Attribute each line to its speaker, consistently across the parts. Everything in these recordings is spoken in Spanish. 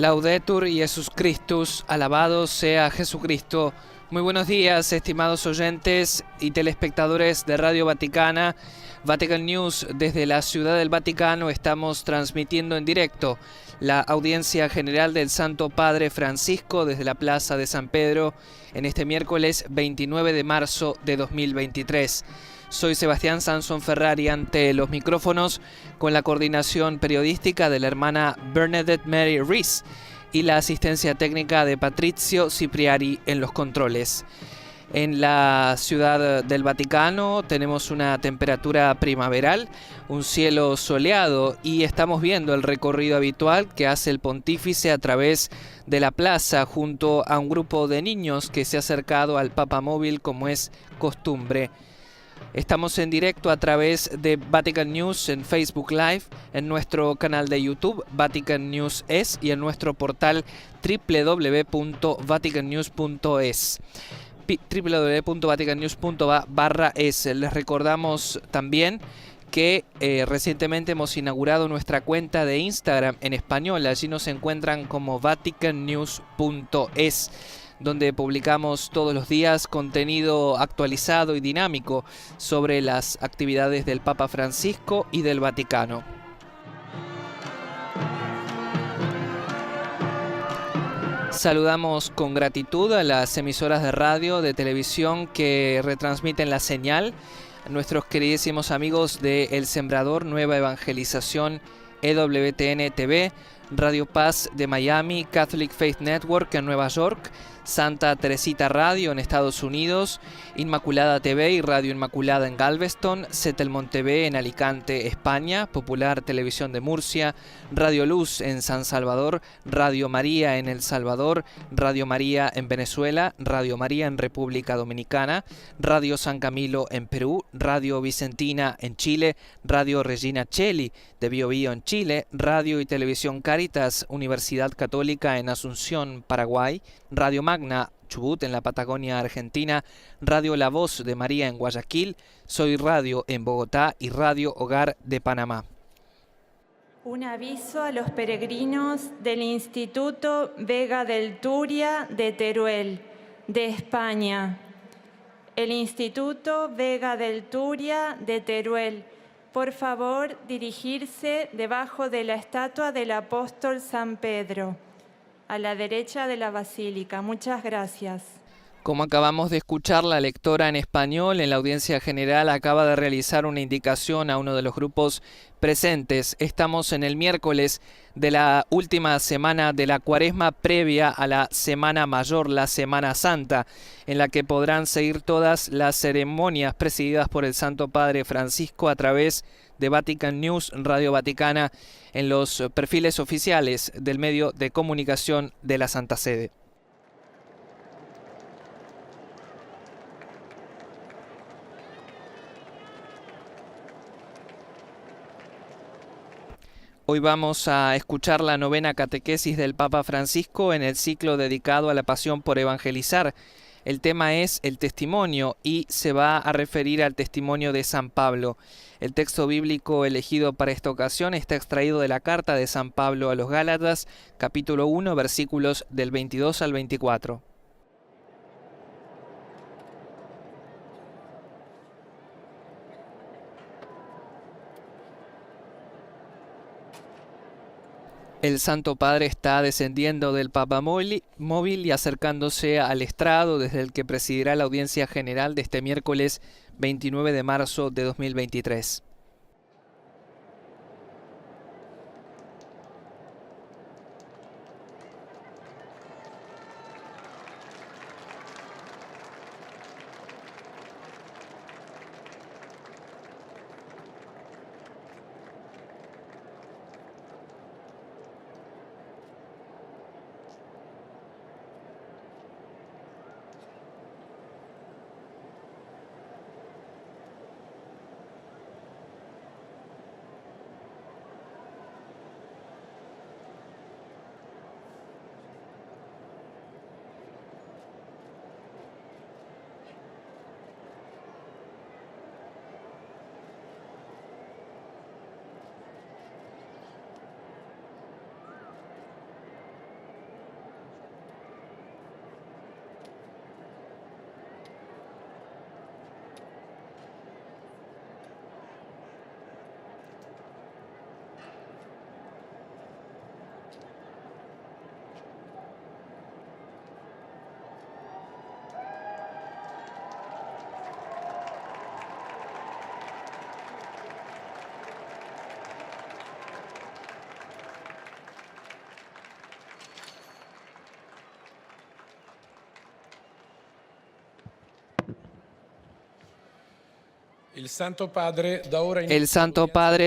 Speaker 1: Laudetur Jesus Christus, alabado sea Jesucristo. Muy buenos días, estimados oyentes y telespectadores de Radio Vaticana. Vatican News desde la Ciudad del Vaticano. Estamos transmitiendo en directo la audiencia general del Santo Padre Francisco desde la Plaza de San Pedro en este miércoles 29 de marzo de 2023. Soy Sebastián Sansón Ferrari ante los micrófonos con la coordinación periodística de la hermana Bernadette Mary Rees y la asistencia técnica de Patrizio Cipriari en los controles. En la Ciudad del Vaticano tenemos una temperatura primaveral, un cielo soleado y estamos viendo el recorrido habitual que hace el pontífice a través de la plaza junto a un grupo de niños que se ha acercado al Papamóvil como es costumbre. Estamos en directo a través de Vatican News en Facebook Live, en nuestro canal de YouTube Vatican News Es y en nuestro portal www.vaticannews.es www.vaticannews.va/es. Les recordamos también que recientemente hemos inaugurado nuestra cuenta de Instagram en español. Allí nos encuentran como vaticannews.es, donde publicamos todos los días contenido actualizado y dinámico sobre las actividades del Papa Francisco y del Vaticano. Saludamos con gratitud a las emisoras de radio, de televisión que retransmiten la señal, a nuestros queridísimos amigos de El Sembrador, Nueva Evangelización, EWTN TV, Radio Paz de Miami, Catholic Faith Network en Nueva York, Santa Teresita Radio en Estados Unidos, Inmaculada TV y Radio Inmaculada en Galveston, Setelmont TV en Alicante, España, Popular Televisión de Murcia, Radio Luz en San Salvador, Radio María en El Salvador, Radio María en Venezuela, Radio María en República Dominicana, Radio San Camilo en Perú, Radio Vicentina en Chile, Radio Regina Cheli de Biobío en Chile, Radio y Televisión Cáritas Universidad Católica en Asunción, Paraguay, Radio Magna Chubut en la Patagonia Argentina, Radio La Voz de María en Guayaquil, Soy Radio en Bogotá y Radio Hogar de Panamá.
Speaker 2: Un aviso a los peregrinos del Instituto Vega del Turia de Teruel, de España. El Instituto Vega del Turia de Teruel, por favor dirigirse debajo de la estatua del apóstol San Pedro, a la derecha de la basílica. Muchas gracias.
Speaker 1: Como acabamos de escuchar, la lectora en español en la audiencia general acaba de realizar una indicación a uno de los grupos presentes. Estamos en el miércoles de la última semana de la Cuaresma previa a la Semana Mayor, la Semana Santa, en la que podrán seguir todas las ceremonias presididas por el Santo Padre Francisco a través de Vatican News, Radio Vaticana, en los perfiles oficiales del medio de comunicación de la Santa Sede. Hoy vamos a escuchar la novena catequesis del Papa Francisco en el ciclo dedicado a la pasión por evangelizar. El tema es el testimonio y se va a referir al testimonio de San Pablo. El texto bíblico elegido para esta ocasión está extraído de la carta de San Pablo a los Gálatas, capítulo 1, versículos del 22 al 24. El Santo Padre está descendiendo del Papamóvil y acercándose al estrado desde el que presidirá la audiencia general de este miércoles 29 de marzo de 2023.
Speaker 3: El Santo Padre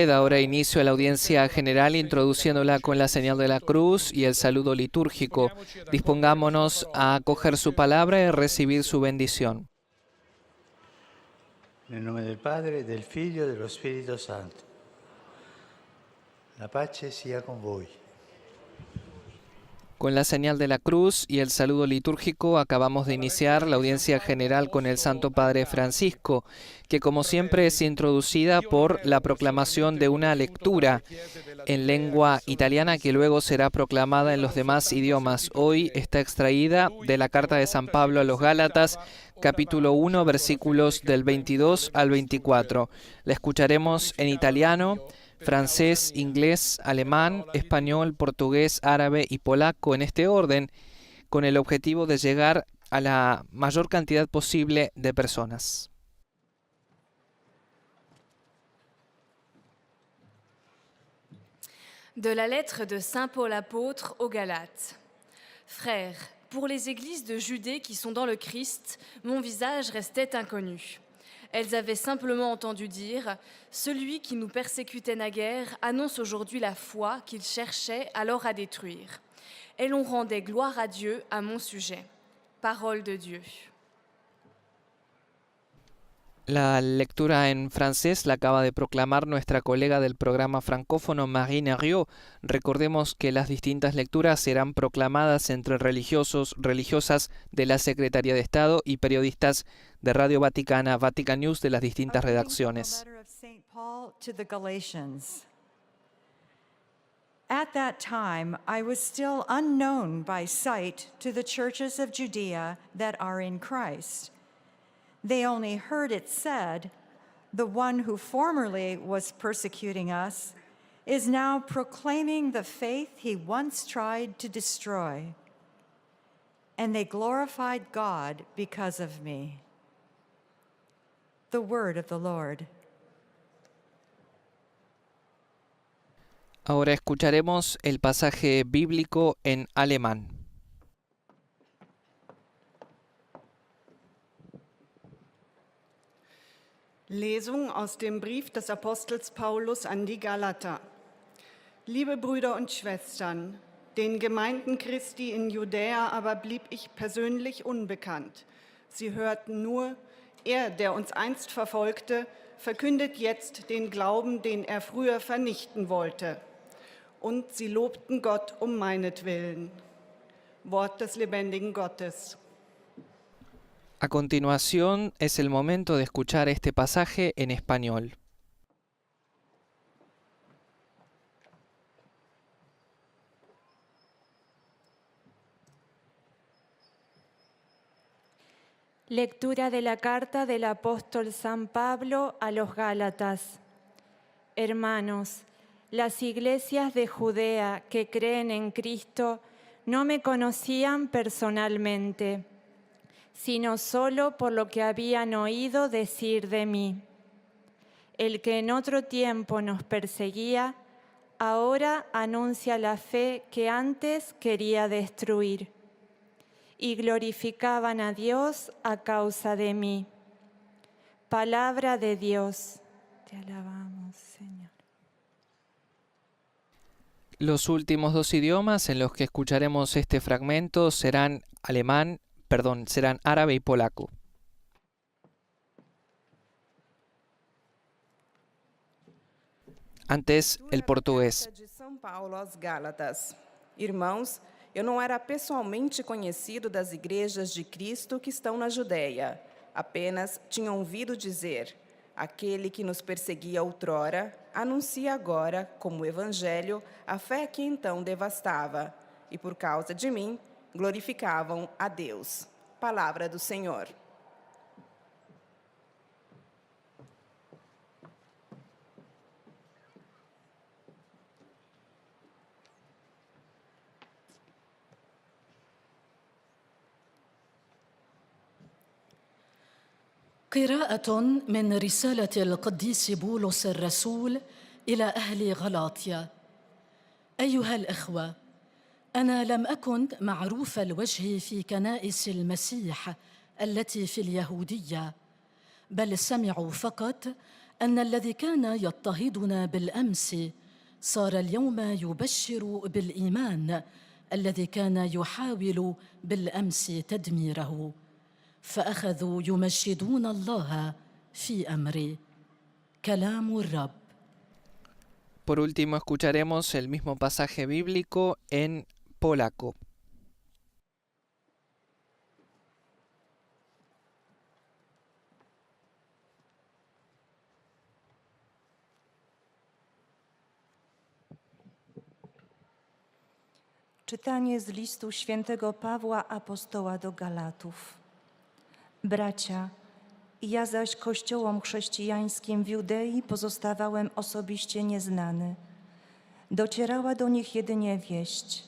Speaker 3: da ahora
Speaker 1: inicio a la audiencia general introduciéndola con la señal de la cruz y el saludo litúrgico. Dispongámonos a acoger su palabra y recibir su bendición.
Speaker 4: Nel nome del Padre, del Figlio e dello Spirito Santo. La pace sia con voi.
Speaker 1: Con la señal de la cruz y el saludo litúrgico acabamos de iniciar la audiencia general con el Santo Padre Francisco, que como siempre es introducida por la proclamación de una lectura en lengua italiana que luego será proclamada en los demás idiomas. Hoy está extraída de la carta de San Pablo a los Gálatas, capítulo 1, versículos del 22 al 24. La escucharemos en italiano, francés, inglés, alemán, español, portugués, árabe y polaco en este orden, con el objetivo de llegar a la mayor cantidad posible de personas.
Speaker 5: De la lettre de Saint Paul apôtre aux Galates. Frères, pour les églises de Judée qui sont dans le Christ, mon visage restait inconnu. Elles avaient simplement entendu dire « Celui qui nous persécutait naguère annonce aujourd'hui la foi qu'il cherchait alors à détruire. » Et l'on rendait gloire à Dieu à mon sujet. Parole de Dieu.
Speaker 1: La lectura en francés la acaba de proclamar nuestra colega del programa francófono Marine Herriot. Recordemos que las distintas lecturas serán proclamadas entre religiosos, religiosas de la Secretaría de Estado y periodistas de Radio Vaticana, Vatican News de las distintas redacciones.
Speaker 6: At that time, I was still unknown by sight to the churches of Judea that are in Christ. They only heard it said, "The one who formerly was persecuting us is now proclaiming the faith he once tried to destroy." And they glorified God because of me. The word of the Lord.
Speaker 1: Ahora escucharemos el pasaje bíblico en alemán.
Speaker 7: Lesung aus dem Brief des Apostels Paulus an die Galater. Liebe Brüder und Schwestern, den Gemeinden Christi in Judäa aber blieb ich persönlich unbekannt. Sie hörten nur, er, der uns einst verfolgte, verkündet jetzt den Glauben, den er früher vernichten wollte. Und sie lobten Gott um meinetwillen. Wort des lebendigen Gottes.
Speaker 1: A continuación es el momento de escuchar este pasaje en español.
Speaker 2: Lectura de la carta del apóstol San Pablo a los Gálatas. Hermanos, las iglesias de Judea que creen en Cristo no me conocían personalmente, sino solo por lo que habían oído decir de mí. El que en otro tiempo nos perseguía, ahora anuncia la fe que antes quería destruir. Y glorificaban a Dios a causa de mí. Palabra de Dios. Te alabamos, Señor.
Speaker 1: Los últimos dos idiomas en los que escucharemos este fragmento serán serán árabe y polaco. Antes, el portugués.
Speaker 8: De São Paulo aos Gálatas. Irmãos, eu não era pessoalmente conhecido das igrejas de Cristo que estão na Judéia. Apenas tinha ouvido dizer: aquele que nos perseguia outrora, anuncia agora, como evangelho, a fé que então devastava. E por causa de mim, glorificavam a Deus. Palavra do Senhor.
Speaker 9: قراءة من رسالة القديس بولس الرسول إلى أهل غلاطيا. أيها الأخوة، أنا لم أكن معروف الوجه في كنائس المسيح التي في اليهودية، بل سمعوا فقط أن الذي كان يضطهدنا بالأمس صار اليوم يبشر بالإيمان الذي كان يحاول بالأمس تدميره، فأخذوا يمجدون الله في أمره. كلام الرب.
Speaker 1: Por último, escucharemos el mismo pasaje bíblico en polaco.
Speaker 10: Czytanie z listu świętego Pawła apostoła do Galatów. Bracia, ja zaś kościołom chrześcijańskim w Judei pozostawałem osobiście nieznany. Docierała do nich jedynie wieść.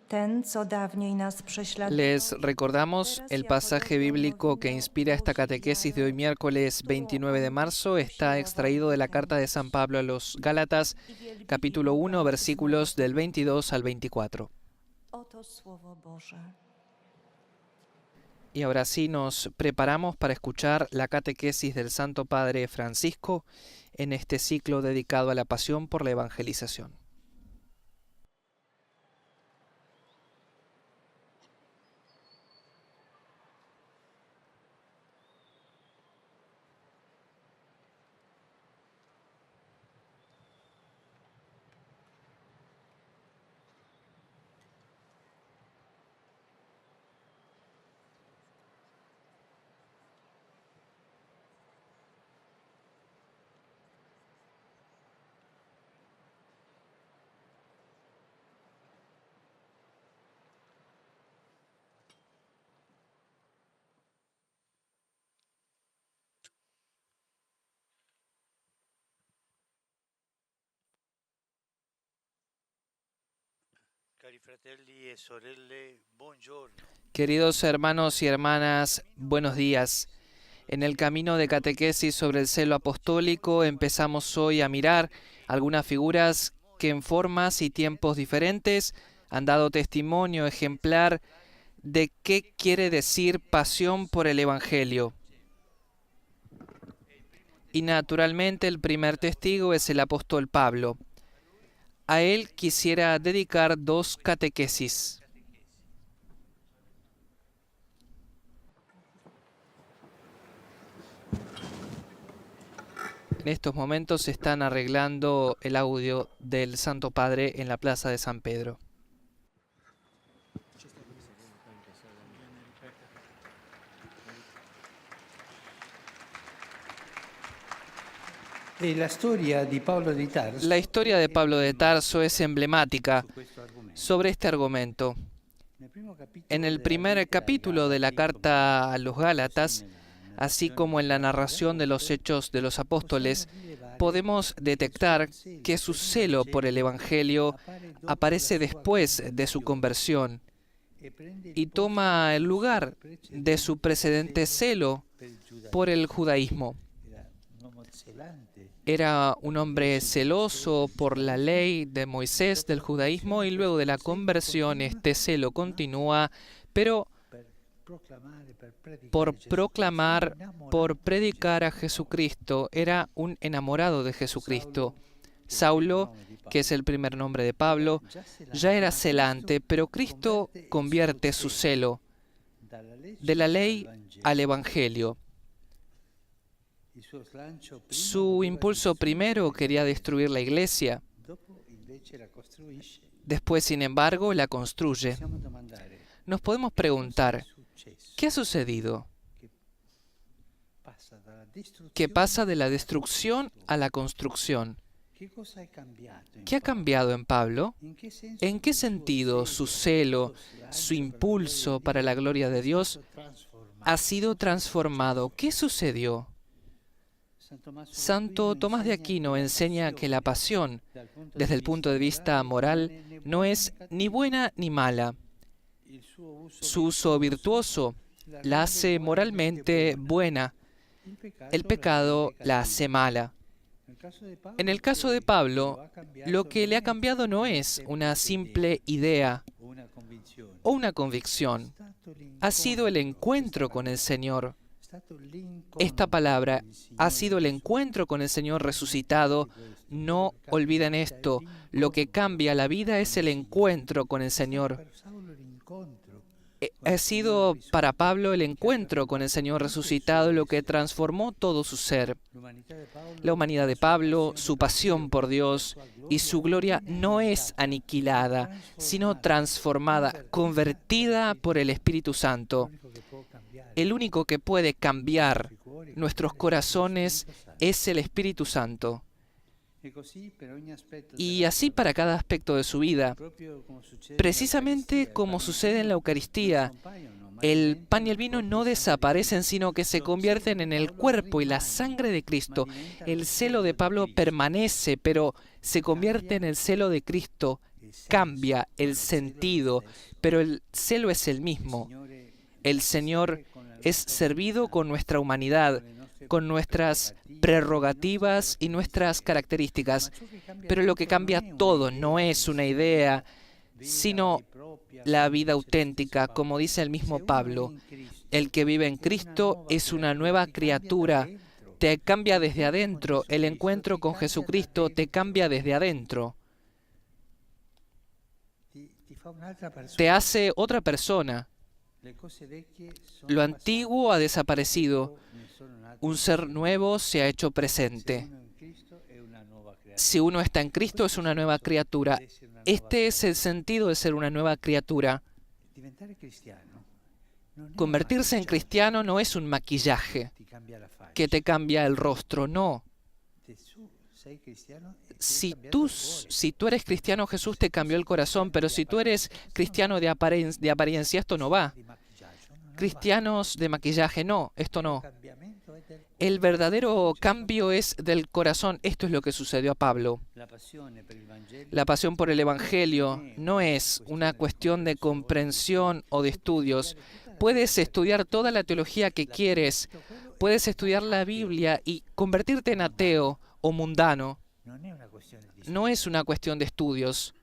Speaker 10: Ten, co dawniej nas prześladował.
Speaker 1: Les recordamos el pasaje bíblico que inspira esta catequesis de hoy miércoles 29 de marzo. Está extraído de la carta de San Pablo a los Gálatas, capítulo 1, versículos del 22 al 24.
Speaker 10: Oto słowo Boże.
Speaker 1: Y ahora sí nos preparamos para escuchar la catequesis del Santo Padre Francisco en este ciclo dedicado a la pasión por la evangelización.
Speaker 4: Cari fratelli e sorelle, buongiorno.
Speaker 1: Queridos hermanos y hermanas, buenos días. En el camino de catequesis sobre el celo apostólico empezamos hoy a mirar algunas figuras que en formas y tiempos diferentes han dado testimonio ejemplar de qué quiere decir pasión por el Evangelio. Y naturalmente el primer testigo es el apóstol Pablo. A él quisiera dedicar dos catequesis. En estos momentos se están arreglando el audio del Santo Padre en la Plaza de San Pedro.
Speaker 4: La historia de Pablo de Tarso.
Speaker 1: La historia de Pablo de Tarso es emblemática sobre este argumento. En el primer capítulo de la carta a los Gálatas, así como en la narración de los Hechos de los Apóstoles, podemos detectar que su celo por el Evangelio aparece después de su conversión y toma el lugar de su precedente celo por el judaísmo. Era un hombre celoso por la ley de Moisés del judaísmo y luego de la conversión este celo continúa, pero por proclamar, por predicar a Jesucristo. Era un enamorado de Jesucristo. Saulo, que es el primer nombre de Pablo, ya era celante, pero Cristo convierte su celo de la ley al Evangelio. Su impulso primero quería destruir la iglesia. Después, sin embargo, la construye. Nos podemos preguntar, ¿qué ha sucedido? ¿Qué pasa de la destrucción a la construcción? ¿Qué ha cambiado en Pablo? ¿En qué sentido su celo, su impulso para la gloria de Dios ha sido transformado? ¿Qué sucedió? Santo Tomás de Aquino enseña que la pasión, desde el punto de vista moral, no es ni buena ni mala. Su uso virtuoso la hace moralmente buena. El pecado la hace mala. En el caso de Pablo, lo que le ha cambiado no es una simple idea o una convicción. Ha sido el encuentro con el Señor, Esta palabra ha sido el encuentro con el Señor resucitado. No olviden esto. Lo que cambia la vida es el encuentro con el Señor. Ha sido para Pablo el encuentro con el Señor resucitado lo que transformó todo su ser. La humanidad de Pablo, su pasión por Dios y su gloria no es aniquilada, sino transformada, convertida por el Espíritu Santo. El único que puede cambiar nuestros corazones es el Espíritu Santo. Y así para cada aspecto de su vida, precisamente como sucede en la Eucaristía, el pan y el vino no desaparecen, sino que se convierten en el cuerpo y la sangre de Cristo. El celo de Pablo permanece, pero se convierte en el celo de Cristo. Cambia el sentido, pero el celo es el mismo. El Señor es servido con nuestra humanidad, con nuestras prerrogativas y nuestras características. Pero lo que cambia todo no es una idea, sino la vida auténtica, como dice el mismo Pablo. El que vive en Cristo es una nueva criatura. Te cambia desde adentro. El encuentro con Jesucristo te cambia desde adentro. Te hace otra persona. Lo antiguo ha desaparecido. Un ser nuevo se ha hecho presente. Si uno está en Cristo, es una nueva criatura. Este es el sentido de ser una nueva criatura. Convertirse en cristiano no es un maquillaje que te cambia el rostro, no. Si tú eres cristiano, Jesús te cambió el corazón, pero si tú eres cristiano de apariencia, esto no va. Cristianos de maquillaje, no, esto no. El verdadero cambio es del corazón. Esto es lo que sucedió a Pablo. La pasión por el Evangelio no es una cuestión de comprensión o de estudios. Puedes estudiar toda la teología que quieres, puedes estudiar la Biblia y convertirte en ateo o mundano. No es una cuestión de estudios.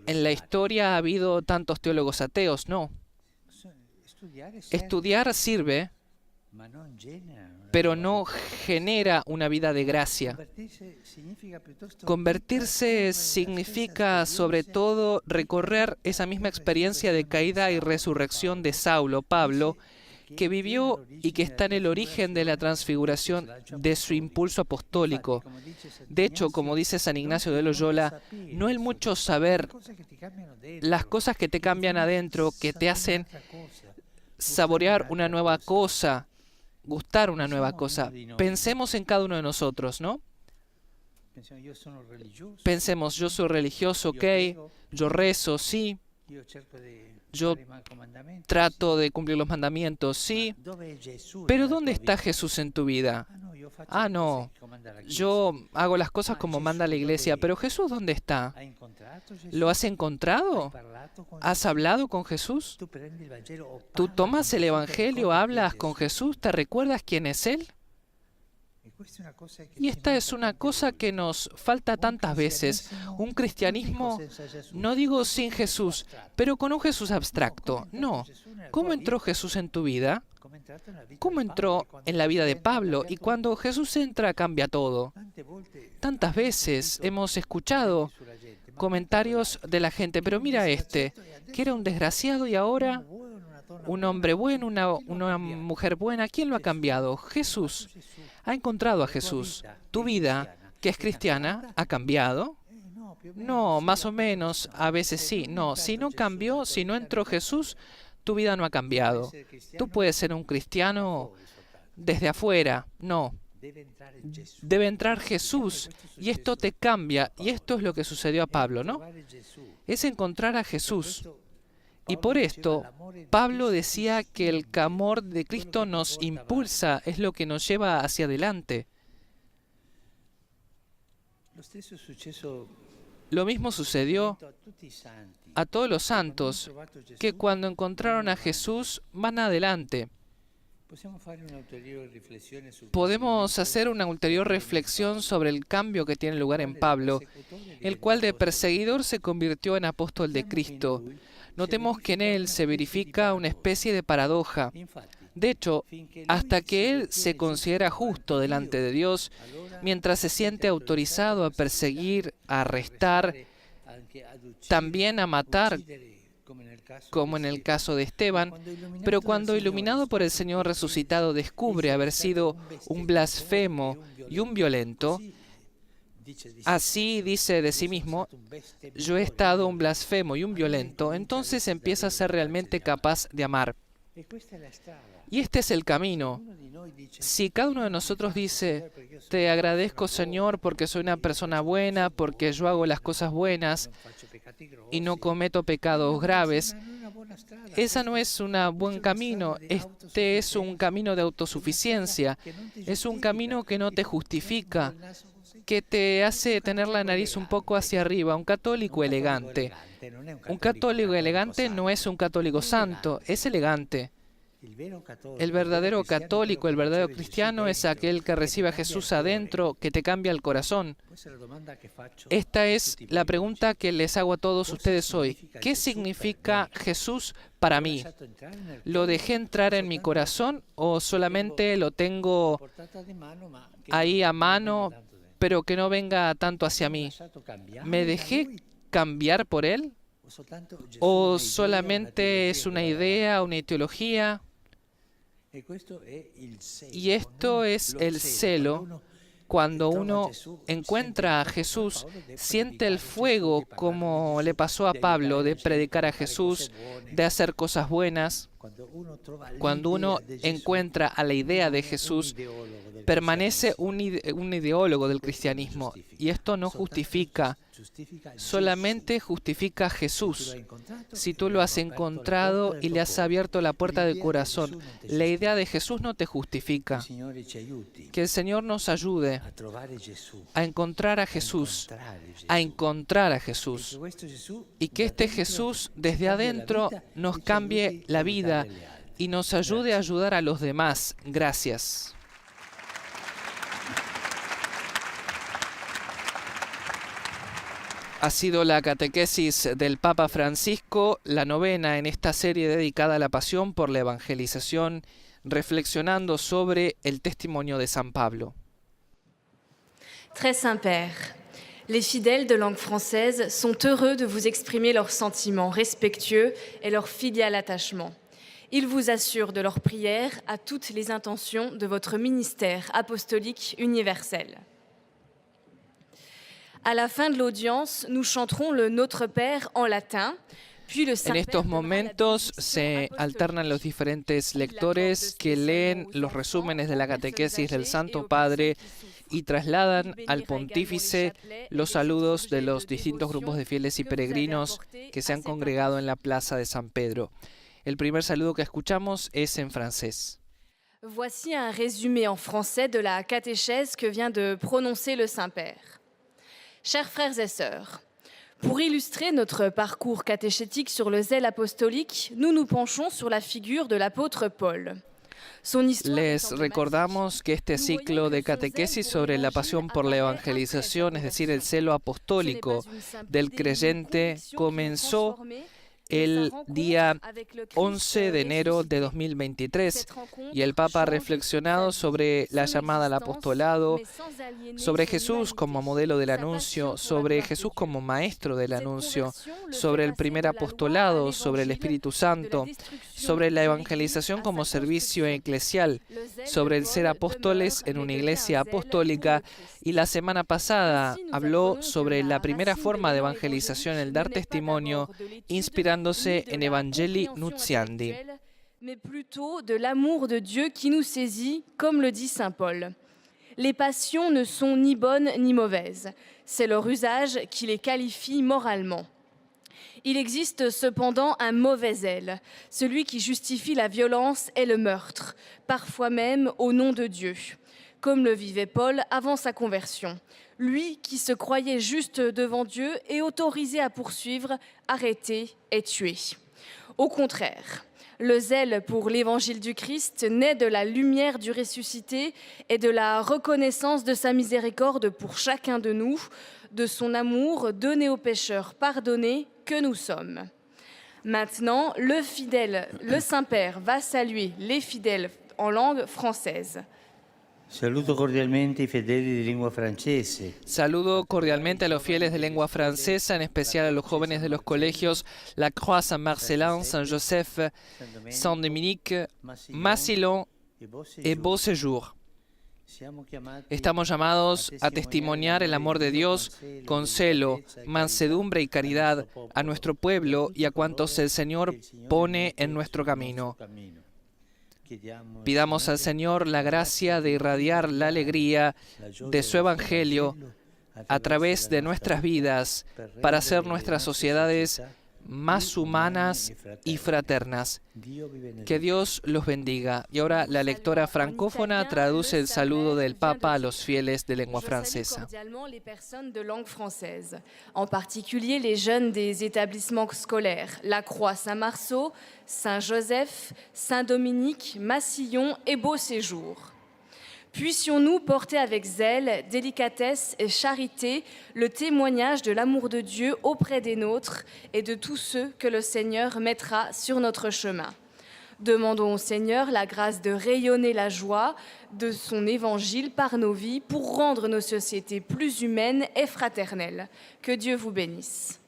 Speaker 1: En la historia ha habido tantos teólogos ateos, no. Estudiar sirve, pero no genera una vida de gracia. Convertirse significa, sobre todo, recorrer esa misma experiencia de caída y resurrección de Saulo, Pablo, que vivió y que está en el origen de la transfiguración de su impulso apostólico. De hecho, como dice San Ignacio de Loyola, no el mucho saber, las cosas que te cambian adentro, que te hacen saborear una nueva cosa, gustar una nueva cosa. Pensemos en cada uno de nosotros, ¿no? Pensemos, yo soy religioso, ok, yo rezo, sí, yo trato de cumplir los mandamientos, sí, pero ¿dónde está Jesús en tu vida? Ah, no, yo hago las cosas como manda la Iglesia, pero ¿Jesús dónde está? ¿Lo has encontrado? ¿Has hablado con Jesús? ¿Tú tomas el Evangelio, hablas con Jesús, te recuerdas quién es Él? Y esta es una cosa que nos falta tantas veces. Un cristianismo, no digo sin Jesús, pero con un Jesús abstracto. No. ¿Cómo entró Jesús en tu vida? ¿Cómo entró en la vida de Pablo? Y cuando Jesús entra, cambia todo. Tantas veces hemos escuchado comentarios de la gente, pero mira que era un desgraciado y ahora un hombre bueno, una mujer buena. ¿Quién lo ha cambiado? Jesús. Ha encontrado a Jesús. ¿Tu vida, que es cristiana, ha cambiado? No, más o menos, a veces sí. No, si no cambió, si no entró Jesús, tu vida no ha cambiado. Tú puedes ser un cristiano desde afuera. No. Debe entrar Jesús y esto te cambia. Y esto es lo que sucedió a Pablo, ¿no? Es encontrar a Jesús. Y por esto, Pablo decía que el amor de Cristo nos impulsa, es lo que nos lleva hacia adelante. Lo mismo sucedió a todos los santos, que cuando encontraron a Jesús van adelante. Podemos hacer una ulterior reflexión sobre el cambio que tiene lugar en Pablo, el cual de perseguidor se convirtió en apóstol de Cristo. Notemos que en él se verifica una especie de paradoja. De hecho, hasta que él se considera justo delante de Dios, mientras se siente autorizado a perseguir, a arrestar, también a matar, como en el caso de Esteban, pero cuando iluminado por el Señor resucitado descubre haber sido un blasfemo y un violento, así dice de sí mismo: yo he estado un blasfemo y un violento, entonces empieza a ser realmente capaz de amar. Y este es el camino. Si cada uno de nosotros dice: te agradezco, Señor, porque soy una persona buena, porque yo hago las cosas buenas y no cometo pecados graves, esa no es un buen camino. Este es un camino de autosuficiencia. Es un camino que no te justifica, que te hace tener la nariz un poco hacia arriba. Un católico elegante. Un católico elegante no es un católico santo, es elegante. El verdadero católico, el verdadero cristiano es aquel que recibe a Jesús adentro, que te cambia el corazón. Esta es la pregunta que les hago a todos ustedes hoy. ¿Qué significa Jesús para mí? ¿Lo dejé entrar en mi corazón o solamente lo tengo ahí a mano, pero que no venga tanto hacia mí? ¿Me dejé cambiar por él? ¿O solamente es una idea, una ideología? Y esto es el celo. Cuando uno encuentra a Jesús, siente el fuego, como le pasó a Pablo, de predicar a Jesús, de hacer cosas buenas. Cuando uno encuentra a la idea de Jesús, permanece un ideólogo del cristianismo. Y esto no justifica, solamente justifica a Jesús. Si tú lo has encontrado y le has abierto la puerta del corazón, la idea de Jesús no te justifica. Que el Señor nos ayude a encontrar a Jesús, y que este Jesús desde adentro nos cambie la vida y nos ayude a ayudar a los demás. Gracias. Ha sido la catequesis del Papa Francisco, la novena en esta serie dedicada a la pasión por la evangelización, reflexionando sobre el testimonio de San Pablo.
Speaker 5: Très Saint-Père, les fidèles de langue française sont heureux de vous exprimer leurs sentiments respectueux et leur filial attachement. Ils vous assurent de leur prière à toutes les intentions de votre ministère apostolique universel. À la fin de l'audience, nous chanterons le Notre Père en latin.
Speaker 1: En estos momentos se alternan los diferentes lectores que leen los resúmenes de la catequesis del Santo Padre y trasladan al pontífice los saludos de los distintos grupos de fieles y peregrinos que se han congregado en la plaza de San Pedro. El primer saludo que escuchamos es en francés.
Speaker 5: Voici un résumé en français de la catéchèse que vient de prononcer le Saint-Père. Chers frères et sœurs, pour illustrer notre parcours catéchétique sur le zèle apostolique, nous nous penchons sur la figure de l'apôtre Paul.
Speaker 1: Les recordamos que este ciclo de catequesis sobre la pasión por la evangelización, es decir, el celo apostólico del creyente, comenzó el día 11 de enero de 2023 y el Papa ha reflexionado sobre la llamada al apostolado, sobre Jesús como modelo del anuncio, sobre Jesús como maestro del anuncio, sobre el primer apostolado, sobre el Espíritu Santo, sobre la evangelización como servicio eclesial, sobre el ser apóstoles en una iglesia apostólica, y la semana pasada habló sobre la primera forma de evangelización, el dar testimonio, inspirándose en Evangelii Nuntiandi.
Speaker 5: Mais plutôt de l'amour de Dieu qui nous saisit, comme le dit saint Paul. Les passions ne sont ni bonnes ni mauvaises, c'est leur usage qui les qualifie moralement. Il existe cependant un mauvais zèle, celui qui justifie la violence et le meurtre, parfois même au nom de Dieu, comme le vivait Paul avant sa conversion. Lui qui se croyait juste devant Dieu et autorisé à poursuivre, arrêter et tuer. Au contraire, le zèle pour l'évangile du Christ naît de la lumière du ressuscité et de la reconnaissance de sa miséricorde pour chacun de nous, de son amour donné aux pécheurs pardonnés que nous sommes. Maintenant, le Saint-Père va saluer les fidèles en langue française.
Speaker 4: Saluto cordialmente I fedeli di lingua francese.
Speaker 1: Saludo cordialmente a los fieles de lengua francesa, en especial a los jóvenes de los colegios La Croix, Saint-Marcellin, Saint-Joseph, Saint-Dominique, Massillon y Beau Séjour. Estamos llamados a testimoniar el amor de Dios con celo, mansedumbre y caridad a nuestro pueblo y a cuantos el Señor pone en nuestro camino. Pidamos al Señor la gracia de irradiar la alegría de su Evangelio a través de nuestras vidas para hacer nuestras sociedades más humanas y fraternas. Que Dios los bendiga. Y ahora la lectora francófona traduce el saludo del Papa a los fieles de lengua francesa.
Speaker 5: Cordialement les personnes de langue française, en particulier les jeunes des établissements scolaires La Croix Saint-Marceau, Saint-Joseph, Saint-Dominique, Massillon et Beau Séjour. Puissions-nous porter avec zèle, délicatesse et charité le témoignage de l'amour de Dieu auprès des nôtres et de tous ceux que le Seigneur mettra sur notre chemin. Demandons au Seigneur la grâce de rayonner la joie de son évangile par nos vies pour rendre nos sociétés plus humaines et fraternelles. Que Dieu vous bénisse.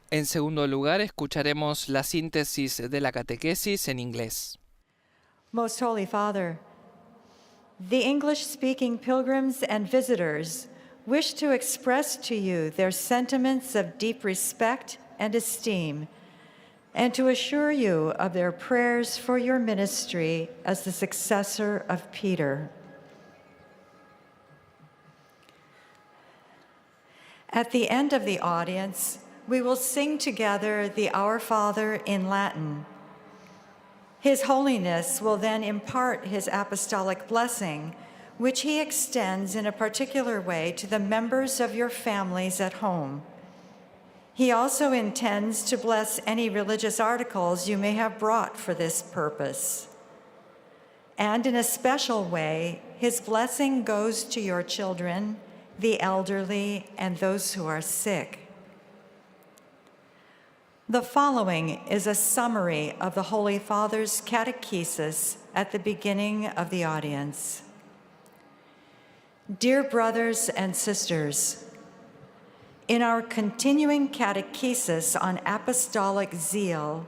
Speaker 1: En segundo lugar, escucharemos la síntesis de la catequesis en inglés.
Speaker 6: Most Holy Father, the English-speaking pilgrims and visitors wish to express to you their sentiments of deep respect and esteem, and to assure you of their prayers for your ministry as the successor of Peter. At the end of the audience, we will sing together the Our Father in Latin. His Holiness will then impart his apostolic blessing, which he extends in a particular way to the members of your families at home. He also intends to bless any religious articles you may have brought for this purpose. And in a special way, his blessing goes to your children, the elderly, and those who are sick. The following is a summary of the Holy Father's catechesis at the beginning of the audience. Dear brothers and sisters, in our continuing catechesis on apostolic zeal,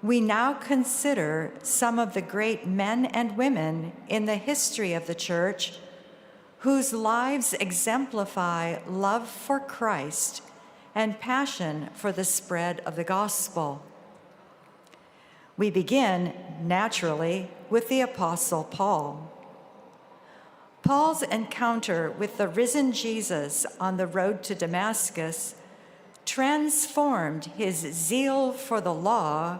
Speaker 6: we now consider some of the great men and women in the history of the Church whose lives exemplify love for Christ and passion for the spread of the gospel. We begin, naturally, with the Apostle Paul. Paul's encounter with the risen Jesus on the road to Damascus transformed his zeal for the law,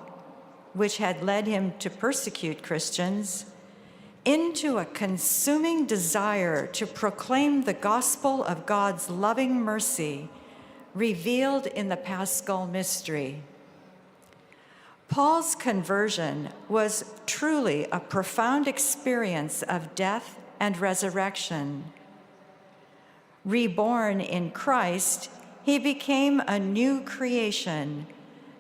Speaker 6: which had led him to persecute Christians, into a consuming desire to proclaim the gospel of God's loving mercy revealed in the Paschal mystery. Paul's conversion was truly a profound experience of death and resurrection. Reborn in Christ, he became a new creation,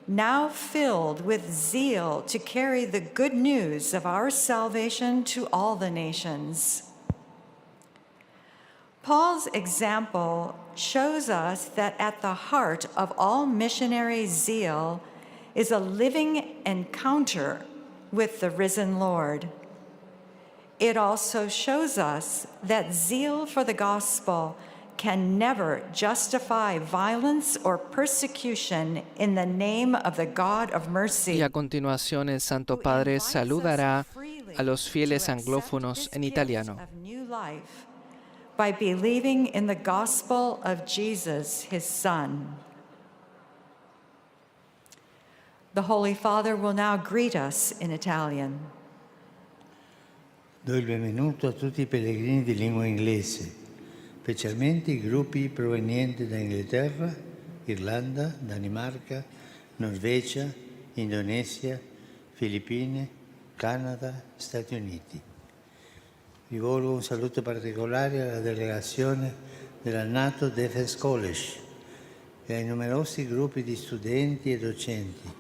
Speaker 6: now filled with zeal to carry the good news of our salvation to all the nations. Paul's example shows us that at the heart of all missionary zeal is a living encounter with the risen Lord. It also shows us that zeal for the gospel can never justify violence or persecution in the name of the God of mercy.
Speaker 1: Y a continuación el Santo Padre saludará a los fieles anglófonos en italiano.
Speaker 6: By believing in the gospel of Jesus, his Son. The Holy Father will now greet us in Italian.
Speaker 4: Do il benvenuto a tutti i pellegrini di lingua inglese, specialmente i gruppi provenienti da Inghilterra, Irlanda, Danimarca, Norvegia, Indonesia, Filippine, Canada, Stati Uniti. Rivolgo un saluto particolare alla delegazione della NATO Defense College e ai numerosi gruppi di studenti e docenti.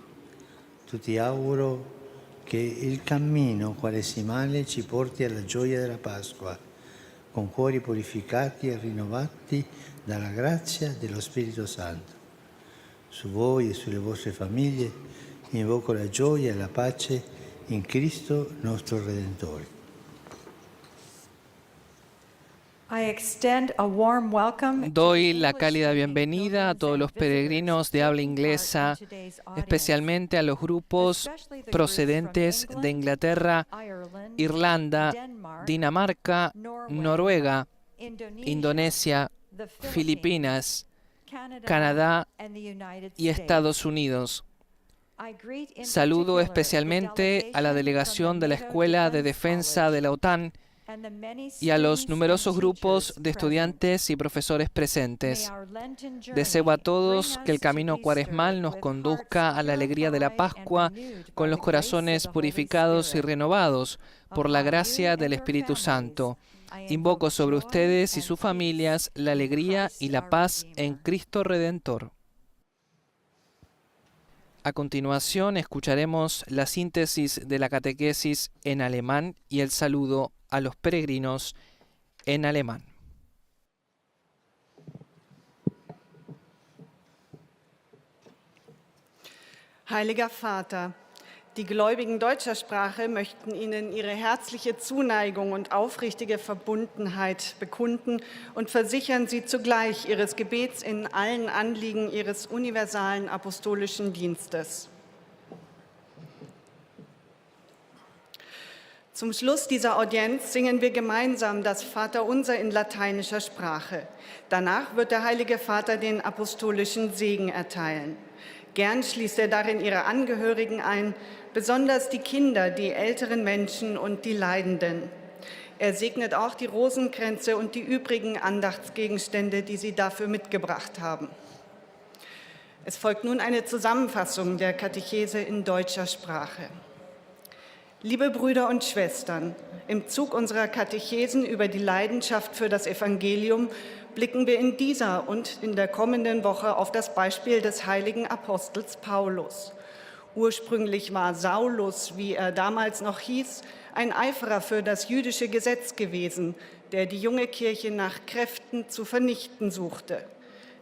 Speaker 4: Tutti auguro che il cammino quaresimale ci porti alla gioia della Pasqua, con cuori purificati e rinnovati dalla grazia dello Spirito Santo. Su voi e sulle vostre famiglie invoco la gioia e la pace in Cristo nostro Redentore.
Speaker 6: I extend a warm welcome
Speaker 1: Doy la cálida bienvenida a todos los peregrinos de habla inglesa, especialmente a los grupos procedentes de Inglaterra, Irlanda, Dinamarca, Noruega, Indonesia, Filipinas, Canadá y Estados Unidos. Saludo especialmente a la delegación de la Escuela de Defensa de la OTAN y a los numerosos grupos de estudiantes y profesores presentes. Deseo a todos que el camino cuaresmal nos conduzca a la alegría de la Pascua con los corazones purificados y renovados por la gracia del Espíritu Santo. Invoco sobre ustedes y sus familias la alegría y la paz en Cristo Redentor. A continuación escucharemos la síntesis de la catequesis en alemán y el saludo a los peregrinos en alemán.
Speaker 7: Heiliger Vater, die Gläubigen deutscher Sprache möchten Ihnen ihre herzliche Zuneigung und aufrichtige Verbundenheit bekunden und versichern Sie zugleich Ihres Gebets in allen Anliegen Ihres universalen apostolischen Dienstes. Zum Schluss dieser Audienz singen wir gemeinsam das Vaterunser in lateinischer Sprache. Danach wird der Heilige Vater den apostolischen Segen erteilen. Gern schließt er darin ihre Angehörigen ein, besonders die Kinder, die älteren Menschen und die Leidenden. Er segnet auch die Rosenkränze und die übrigen Andachtsgegenstände, die Sie dafür mitgebracht haben. Es folgt nun eine Zusammenfassung der Katechese in deutscher Sprache. Liebe Brüder und Schwestern, im Zug unserer Katechesen über die Leidenschaft für das Evangelium blicken wir in dieser und in der kommenden Woche auf das Beispiel des heiligen Apostels Paulus. Ursprünglich war Saulus, wie er damals noch hieß, ein Eiferer für das jüdische Gesetz gewesen, der die junge Kirche nach Kräften zu vernichten suchte.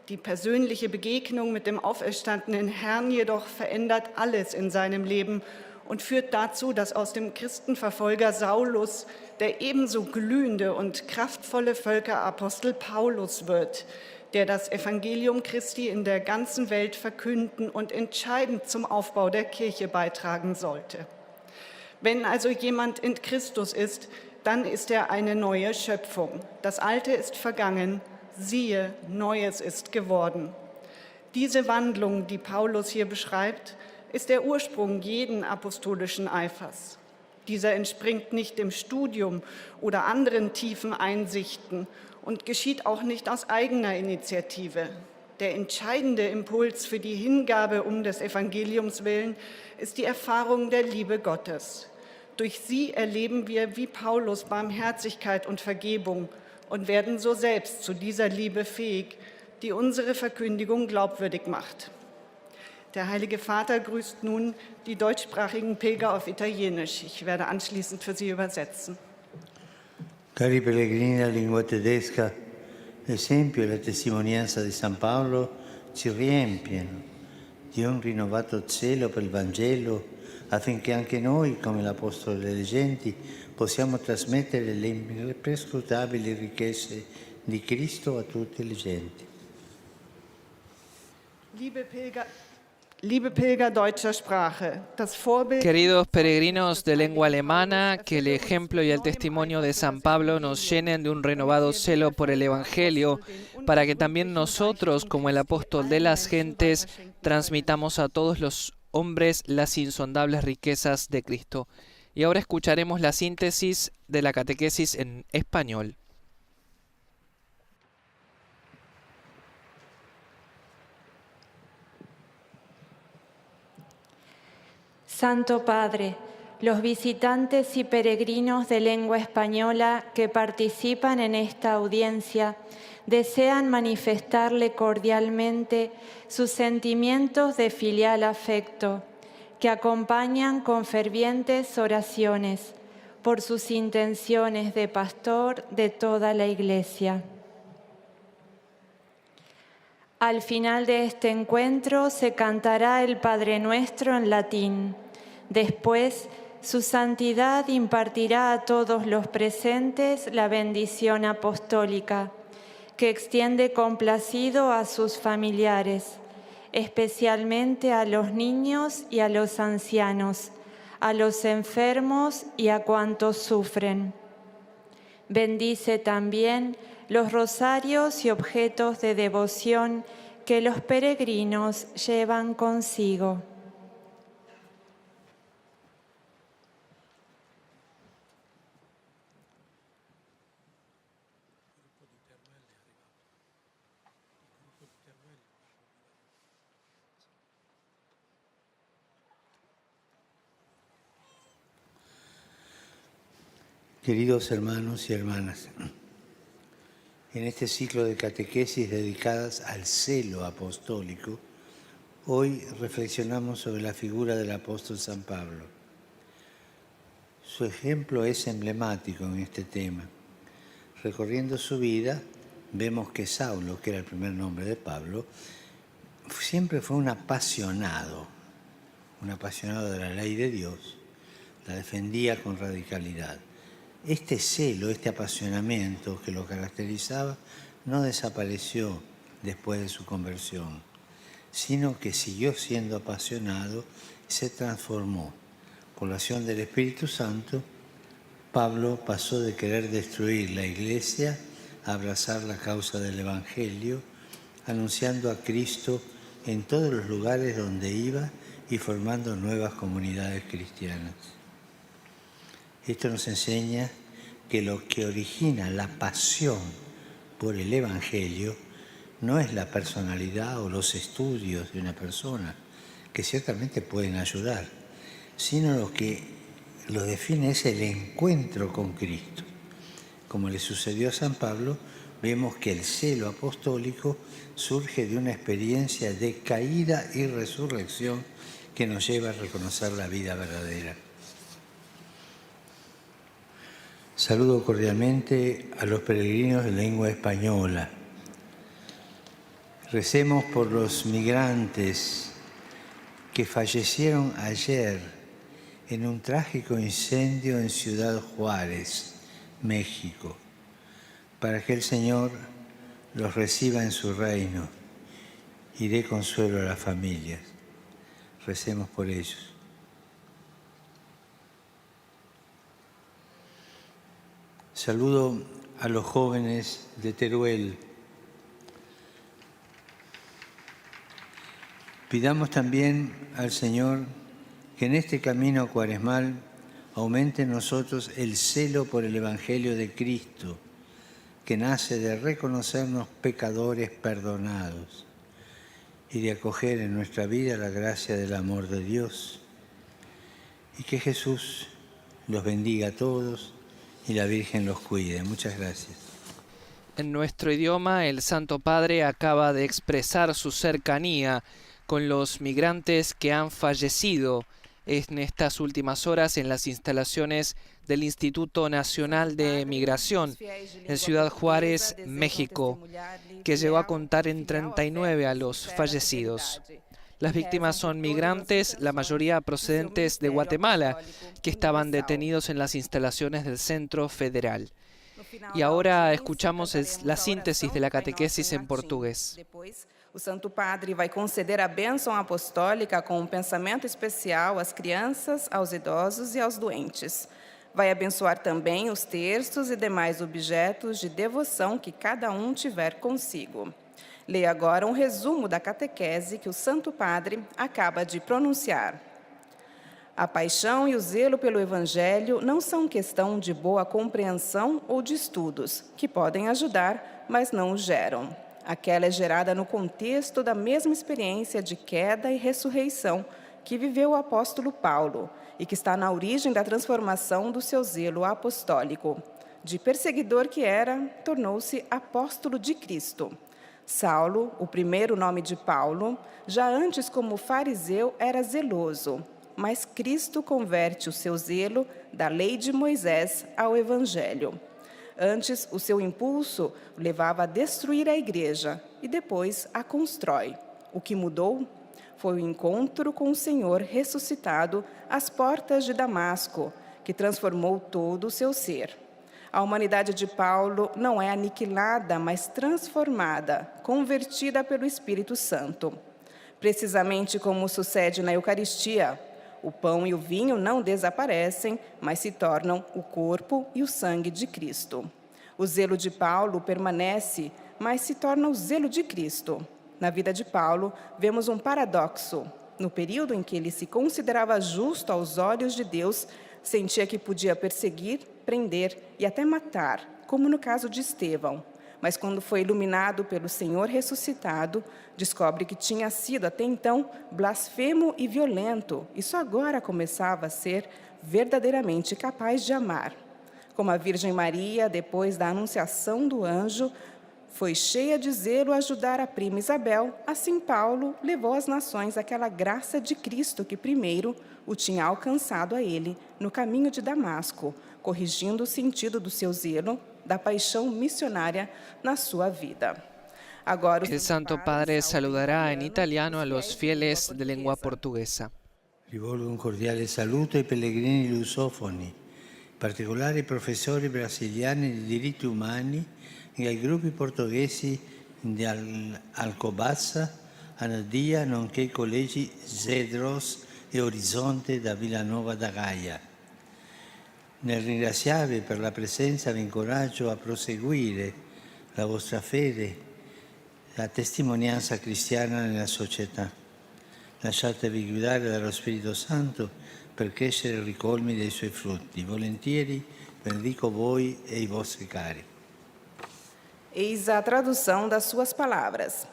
Speaker 7: Die persönliche Begegnung mit dem auferstandenen Herrn jedoch verändert alles in seinem Leben und führt dazu, dass aus dem Christenverfolger Saulus der ebenso glühende und kraftvolle Völkerapostel Paulus wird, der das Evangelium Christi in der ganzen Welt verkünden und entscheidend zum Aufbau der Kirche beitragen sollte. Wenn also jemand in Christus ist, dann ist er eine neue Schöpfung. Das Alte ist vergangen, siehe, Neues ist geworden. Diese Wandlung, die Paulus hier beschreibt, ist der Ursprung jeden apostolischen Eifers. Dieser entspringt nicht dem Studium oder anderen tiefen Einsichten und geschieht auch nicht aus eigener Initiative. Der entscheidende Impuls für die Hingabe um des Evangeliums willen ist die Erfahrung der Liebe Gottes. Durch sie erleben wir wie Paulus Barmherzigkeit und Vergebung und werden so selbst zu dieser Liebe fähig, die unsere Verkündigung glaubwürdig macht. Der Heilige Vater grüßt nun die deutschsprachigen Pilger auf Italienisch. Ich werde anschließend für Sie übersetzen.
Speaker 4: Cari pellegrini della lingua tedesca, l'esempio e la testimonianza di San Paolo ci riempiono di un rinnovato zelo per il Vangelo affinché anche noi, come l'Apostolo delle Genti, possiamo trasmettere le imprescrutabili ricchezze di Cristo a tutte le genti.
Speaker 7: Liebe Pilger deutscher Sprache, das Vorbild.
Speaker 1: Queridos peregrinos de lengua alemana, que el ejemplo y el testimonio de San Pablo nos llenen de un renovado celo por el Evangelio, para que también nosotros, como el apóstol de las gentes, transmitamos a todos los hombres las insondables riquezas de Cristo. Y ahora escucharemos la síntesis de la catequesis en español.
Speaker 2: Santo Padre, los visitantes y peregrinos de lengua española que participan en esta audiencia desean manifestarle cordialmente sus sentimientos de filial afecto, que acompañan con fervientes oraciones por sus intenciones de pastor de toda la Iglesia. Al final de este encuentro se cantará el Padre Nuestro en latín. Después, Su Santidad impartirá a todos los presentes la bendición apostólica, que extiende complacido a sus familiares, especialmente a los niños y a los ancianos, a los enfermos y a cuantos sufren. Bendice también los rosarios y objetos de devoción que los peregrinos llevan consigo.
Speaker 4: Queridos hermanos y hermanas, en este ciclo de catequesis dedicadas al celo apostólico, hoy reflexionamos sobre la figura del apóstol San Pablo. Su ejemplo es emblemático en este tema. Recorriendo su vida, vemos que Saulo, que era el primer nombre de Pablo, siempre fue un apasionado de la ley de Dios, la defendía con radicalidad. Este celo, este apasionamiento que lo caracterizaba, no desapareció después de su conversión, sino que siguió siendo apasionado y se transformó. Por la acción del Espíritu Santo, Pablo pasó de querer destruir la Iglesia a abrazar la causa del Evangelio, anunciando a Cristo en todos los lugares donde iba y formando nuevas comunidades cristianas. Esto nos enseña que lo que origina la pasión por el Evangelio no es la personalidad o los estudios de una persona, que ciertamente pueden ayudar, sino lo que lo define es el encuentro con Cristo. Como le sucedió a San Pablo, vemos que el celo apostólico surge de una experiencia de caída y resurrección que nos lleva a reconocer la vida verdadera. Saludo cordialmente a los peregrinos de lengua española. Recemos por los migrantes que fallecieron ayer en un trágico incendio en Ciudad Juárez, México, para que el Señor los reciba en su reino y dé consuelo a las familias. Recemos por ellos. Saludo a los jóvenes de Teruel. Pidamos también al Señor que en este camino cuaresmal aumente en nosotros el celo por el Evangelio de Cristo, que nace de reconocernos pecadores perdonados y de acoger en nuestra vida la gracia del amor de Dios. Y que Jesús los bendiga a todos y la Virgen los cuide. Muchas gracias.
Speaker 1: En nuestro idioma, el Santo Padre acaba de expresar su cercanía con los migrantes que han fallecido en estas últimas horas en las instalaciones del Instituto Nacional de Migración en Ciudad Juárez, México, que llegó a contar en 39 a los fallecidos. Las víctimas son migrantes, la mayoría procedentes de Guatemala, que estaban detenidos en las instalaciones del Centro Federal. Y ahora escuchamos la síntesis de la catequesis en portugués.
Speaker 8: O Santo Padre vai conceder a bênção apostólica com um pensamento especial às crianças, aos idosos e aos doentes. Vai abençoar também os terços e demais objetos de devoção que cada tiver consigo. Leia agora um resumo da catequese que o Santo Padre acaba de pronunciar. A paixão e o zelo pelo Evangelho não são questão de boa compreensão ou de estudos, que podem ajudar, mas não o geram. Aquela é gerada no contexto da mesma experiência de queda e ressurreição que viveu o apóstolo Paulo e que está na origem da transformação do seu zelo apostólico. De perseguidor que era, tornou-se apóstolo de Cristo. Saulo, o primeiro nome de Paulo, já antes como fariseu era zeloso, mas Cristo converte o seu zelo da lei de Moisés ao Evangelho. Antes, o seu impulso o levava a destruir a igreja e depois a constrói. O que mudou foi o encontro com o Senhor ressuscitado às portas de Damasco, que transformou todo o seu ser. A humanidade de Paulo não é aniquilada, mas transformada, convertida pelo Espírito Santo. Precisamente como sucede na Eucaristia, o pão e o vinho não desaparecem, mas se tornam o corpo e o sangue de Cristo. O zelo de Paulo permanece, mas se torna o zelo de Cristo. Na vida de Paulo, vemos um paradoxo. No período em que ele se considerava justo aos olhos de Deus, sentia que podia perseguir, prender e até matar, como no caso de Estevão. Mas quando foi iluminado pelo Senhor ressuscitado, descobre que tinha sido até então blasfemo e violento, e só agora começava a ser verdadeiramente capaz de amar. Como a Virgem Maria, depois da anunciação do anjo, foi cheia de zelo a ajudar a prima Isabel, assim Paulo levou às nações aquela graça de Cristo que primeiro o tinha alcançado a ele no caminho de Damasco, corrigindo o sentido do seu zelo, da paixão missionária na sua vida. Agora,
Speaker 1: El Santo Padre saludará en italiano a los fieles de lengua portuguesa.
Speaker 4: Rivolgo un cordiale saluto ai pellegrini lusofoni, in particolare ai professori brasiliani di diritti umani e ai gruppi portoghesi di Alcobaça, Anadia, nonché i collegi Zedros e Orizzonte da Villanova da Gaia. Nel ringraziarvi per la presenza vi incoraggio a proseguire la vostra fede, la testimonianza cristiana nella società. Lasciatevi guidare dallo Spirito Santo per crescere ricolmi dei suoi frutti. Volentieri benedico voi e i vostri cari.
Speaker 8: Eis a tradução das suas palavras.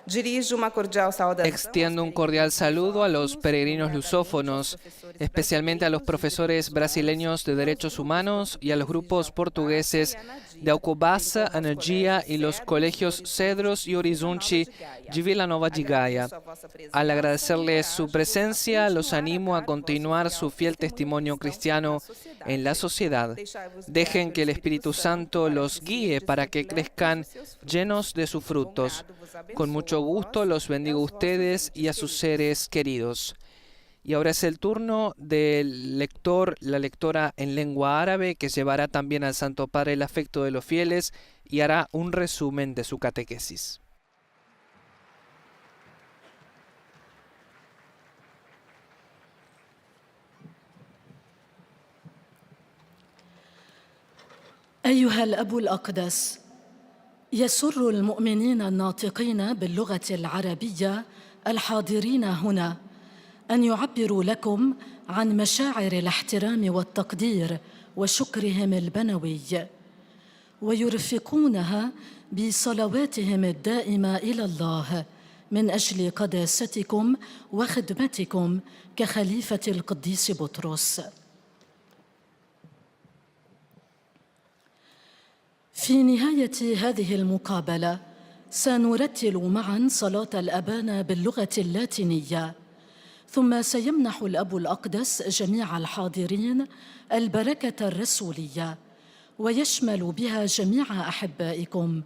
Speaker 8: Dirijo uma cordial saudação.
Speaker 1: Extiendo un cordial saludo a los peregrinos lusófonos, especialmente a los profesores brasileños de derechos humanos y a los grupos portugueses de Alcobaça, Anadia y los colegios Cedros y Horizonte de Villanova de Gaia. Al agradecerles su presencia, los animo a continuar su fiel testimonio cristiano en la sociedad. Dejen que el Espíritu Santo los guíe para que crezcan llenos de sus frutos. Con mucho gusto los bendigo a ustedes y a sus seres queridos. Y ahora es el turno del lector, la lectora en lengua árabe, que llevará también al Santo Padre el afecto de los fieles y hará un resumen de su catequesis.
Speaker 9: أيها الأب الأقدس، يسر المؤمنين الناطقين باللغة العربية الحاضرين هنا أن يعبروا لكم عن مشاعر الاحترام والتقدير وشكرهم البنوي، ويرفقونها بصلواتهم الدائمة إلى الله من أجل قداستكم وخدمتكم كخليفة القديس بطرس. في نهاية هذه المقابلة سنرتل معا صلاة الأبانا باللغة اللاتينية، ثم سيمنح الأب الأقدس جميع الحاضرين البركة الرسولية، ويشمل بها جميع أحبائكم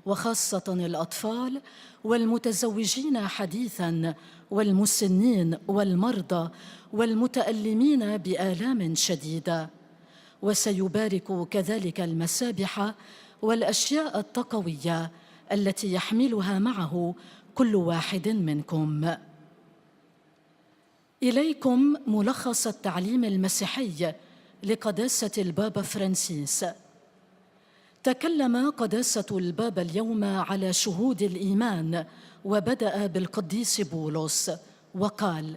Speaker 9: وخاصة الأطفال والمتزوجين حديثاً والمسنين والمرضى والمتألمين بآلام شديدة. وسيبارك كذلك المسابح والأشياء التقوية التي يحملها معه كل واحد منكم. إليكم ملخص التعليم المسيحي لقداسة البابا فرانسيس. تكلم قداسة البابا اليوم على شهود الإيمان، وبدأ بالقديس بولس وقال: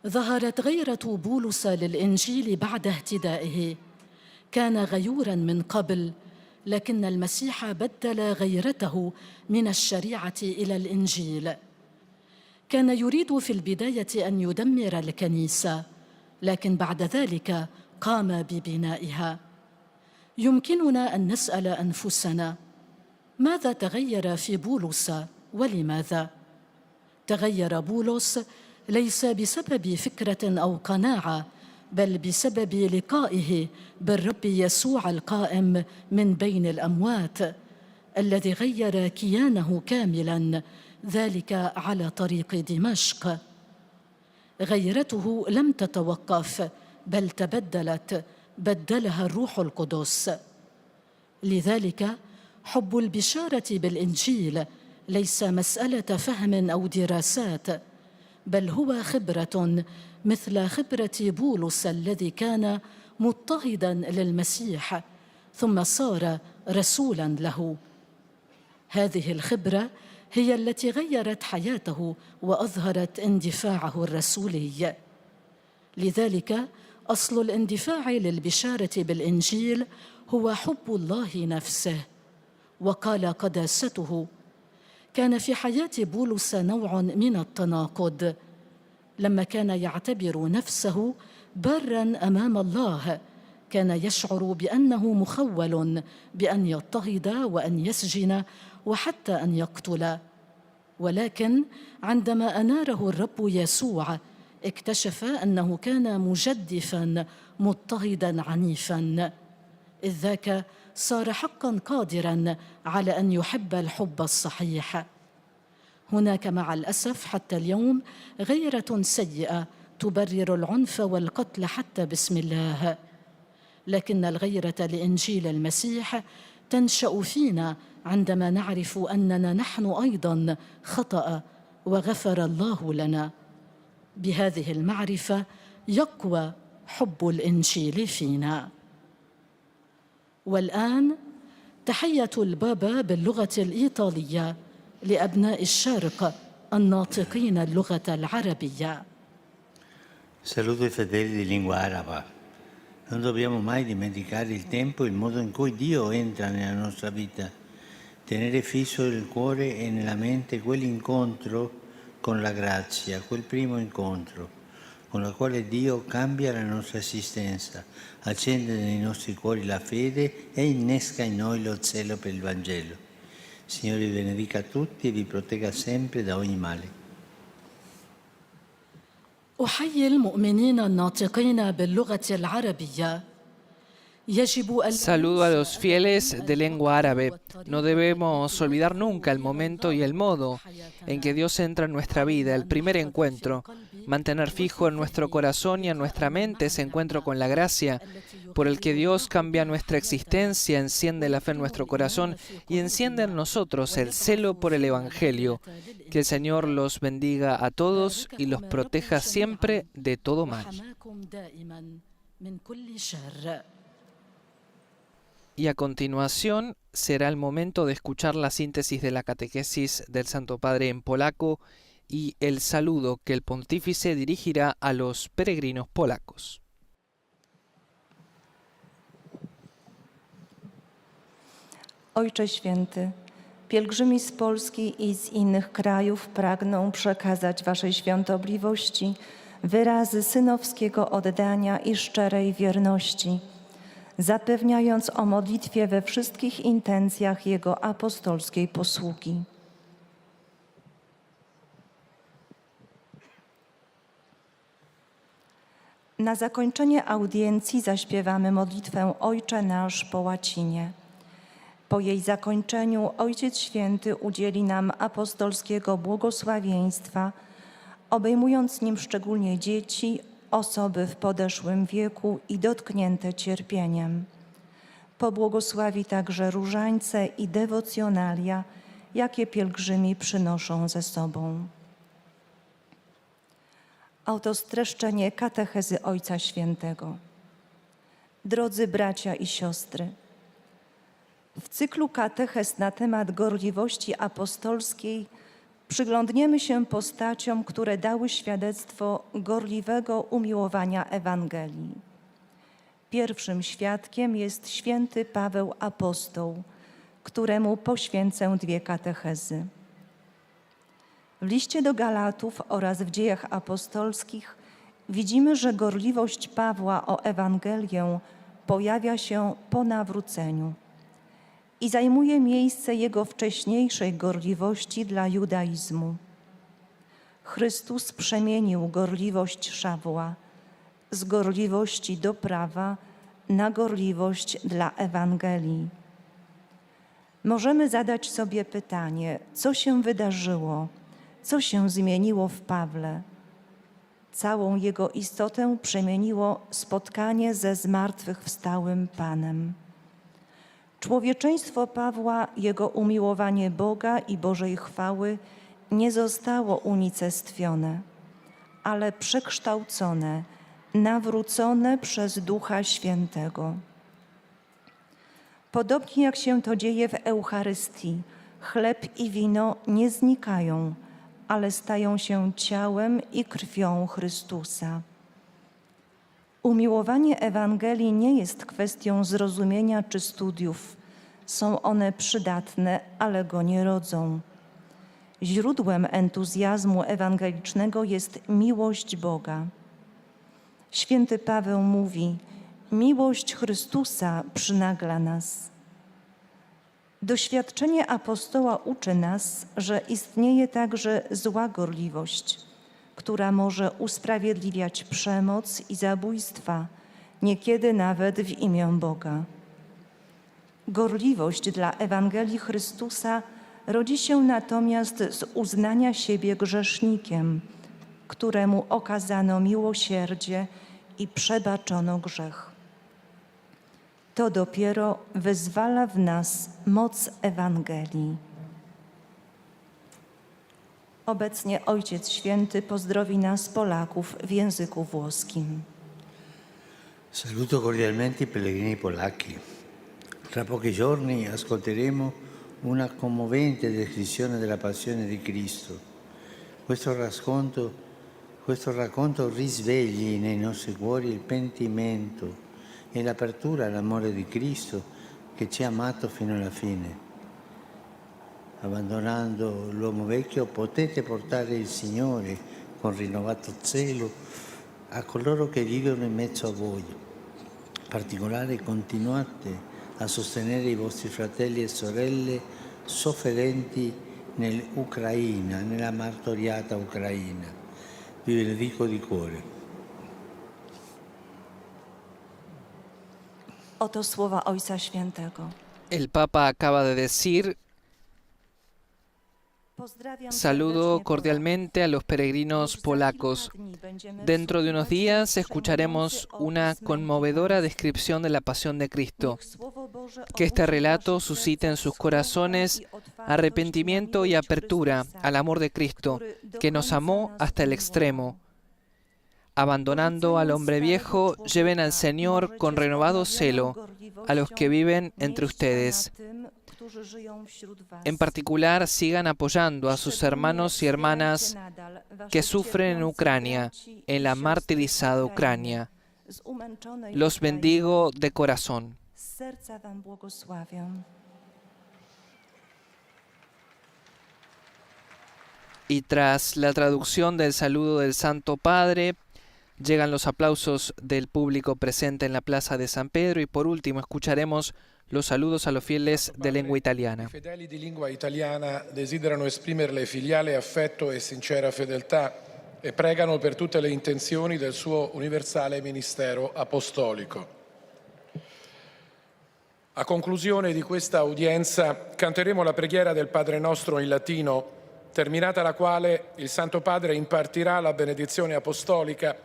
Speaker 9: ظهرت غيرة بولس للإنجيل بعد اهتدائه، كان غيوراً من قبل، لكن المسيح بدل غيرته من الشريعة إلى الإنجيل. كان يريد في البداية أن يدمر الكنيسة، لكن بعد ذلك قام ببنائها. يمكننا أن نسأل أنفسنا: ماذا تغير في بولس ولماذا؟ تغير بولس ليس بسبب فكرة أو قناعة، بل بسبب لقائه بالرب يسوع القائم من بين الأموات، الذي غير كيانه كاملاً، ذلك على طريق دمشق. غيرته لم تتوقف بل تبدلت، بدلها الروح القدس. لذلك حب البشارة بالإنجيل ليس مسألة فهم أو دراسات، بل هو خبرة مثل خبرة بولس الذي كان مضطهداً للمسيح ثم صار رسولاً له. هذه الخبرة هي التي غيرت حياته وأظهرت اندفاعه الرسولي. لذلك أصل الاندفاع للبشارة بالإنجيل هو حب الله نفسه. وقال قداسته: كان في حياة بولس نوع من التناقض. لما كان يعتبر نفسه باراً أمام الله، كان يشعر بأنه مخول بأن يضطهد وأن يسجن وحتى أن يقتل. ولكن عندما أناره الرب يسوع، اكتشف أنه كان مجدفاً مضطهداً عنيفاً، إذ ذاك صار حقاً قادراً على أن يحب الحب الصحيح. هناك مع الأسف حتى اليوم غيرة سيئة تبرر العنف والقتل حتى باسم الله، لكن الغيرة لإنجيل المسيح تنشأ فينا عندما نعرف أننا نحن أيضاً خطأ وغفر الله لنا. بهذه المعرفة يقوى حب الإنجيل فينا. والآن تحية البابا باللغة الإيطالية لأبناء الشرق الناطقين اللغة العربية.
Speaker 4: Saluto i fedeli di lingua araba. Non dobbiamo mai dimenticare il tempo e il modo in cui Dio entra nella nostra vita. Tenere fisso nel cuore e nella mente quell'incontro con la grazia, quel primo incontro, con la quale Dio cambia la nostra esistenza, accende nei nostri cuori la fede e innesca in noi lo zelo per il Vangelo. Signore vi benedica tutti e vi protegga sempre da ogni male.
Speaker 9: أحيي المؤمنين الناطقين باللغة العربية.
Speaker 1: Saludo a los fieles de lengua árabe. No debemos olvidar nunca el momento y el modo en que Dios entra en nuestra vida, el primer encuentro. Mantener fijo en nuestro corazón y en nuestra mente ese encuentro con la gracia, por el que Dios cambia nuestra existencia, enciende la fe en nuestro corazón y enciende en nosotros el celo por el Evangelio. Que el Señor los bendiga a todos y los proteja siempre de todo mal. Y a continuación será el momento de escuchar la síntesis de la catequesis del Santo Padre en polaco y el saludo que el pontífice dirigirá a los peregrinos polacos.
Speaker 10: Ojcze Święty, pielgrzymi z Polski i z innych krajów pragną przekazać Waszej świątobliwości wyrazy synowskiego oddania i szczerej wierności, zapewniając o modlitwie we wszystkich intencjach Jego apostolskiej posługi. Na zakończenie audiencji zaśpiewamy modlitwę Ojcze Nasz po łacinie. Po jej zakończeniu Ojciec Święty udzieli nam apostolskiego błogosławieństwa, obejmując nim szczególnie dzieci, osoby w podeszłym wieku i dotknięte cierpieniem. Pobłogosławi także różańce i dewocjonalia, jakie pielgrzymi przynoszą ze sobą. Oto streszczenie katechezy Ojca Świętego. Drodzy bracia i siostry, w cyklu katechez na temat gorliwości apostolskiej przyglądniemy się postaciom, które dały świadectwo gorliwego umiłowania Ewangelii. Pierwszym świadkiem jest święty Paweł Apostoł, któremu poświęcę 2 katechezy. W liście do Galatów oraz w Dziejach Apostolskich widzimy, że gorliwość Pawła o Ewangelię pojawia się po nawróceniu i zajmuje miejsce jego wcześniejszej gorliwości dla judaizmu. Chrystus przemienił gorliwość Szawła z gorliwości do prawa na gorliwość dla Ewangelii. Możemy zadać sobie pytanie, co się wydarzyło, co się zmieniło w Pawle. Całą jego istotę przemieniło spotkanie ze zmartwychwstałym Panem. Człowieczeństwo Pawła, jego umiłowanie Boga i Bożej chwały nie zostało unicestwione, ale przekształcone, nawrócone przez Ducha Świętego. Podobnie jak się to dzieje w Eucharystii, chleb i wino nie znikają, ale stają się ciałem i krwią Chrystusa. Umiłowanie Ewangelii nie jest kwestią zrozumienia czy studiów. Są one przydatne, ale go nie rodzą. Źródłem entuzjazmu ewangelicznego jest miłość Boga. Święty Paweł mówi: miłość Chrystusa przynagla nas. Doświadczenie apostoła uczy nas, że istnieje także zła gorliwość, która może usprawiedliwiać przemoc i zabójstwa, niekiedy nawet w imię Boga. Gorliwość dla Ewangelii Chrystusa rodzi się natomiast z uznania siebie grzesznikiem, któremu okazano miłosierdzie i przebaczono grzech. To dopiero wyzwala w nas moc Ewangelii. Obecnie Ojciec Święty pozdrowi nas, Polaków, w języku włoskim.
Speaker 4: Saluto cordialmente i pellegrini polacchi. Tra pochi giorni ascolteremo una commovente descrizione della passione di Cristo. Questo racconto risvegli nei nostri cuori il pentimento e l'apertura all'amore di Cristo che ci ha amato fino alla fine. Abbandonando l'uomo vecchio potete portare il Signore con rinnovato zelo a coloro che vivono in mezzo a voi. In particolare continuate a sostenere i vostri fratelli e sorelle sofferenti nell'Ucraina, nella martoriata Ucraina. Vi benedico di cuore.
Speaker 10: Oto słowa Ojca Świętego.
Speaker 1: El Papa acaba de decir: saludo cordialmente a los peregrinos polacos. Dentro de unos días escucharemos una conmovedora descripción de la pasión de Cristo. Que este relato suscite en sus corazones arrepentimiento y apertura al amor de Cristo, que nos amó hasta el extremo. Abandonando al hombre viejo, lleven al Señor con renovado celo a los que viven entre ustedes. En particular, sigan apoyando a sus hermanos y hermanas que sufren en Ucrania, en la martirizada Ucrania. Los bendigo de corazón. Y tras la traducción del saludo del Santo Padre, llegan los aplausos del público presente en la Plaza de San Pedro y por último escucharemos los saludos a los fieles de lengua italiana.
Speaker 3: I fedeli di lingua italiana desiderano esprimerle filiale affetto e sincera fedeltà e pregano per tutte le intenzioni del suo universale ministero apostolico. A conclusione di questa udienza canteremo la preghiera del Padre Nostro in latino, terminata la quale il Santo Padre impartirà la benedizione apostolica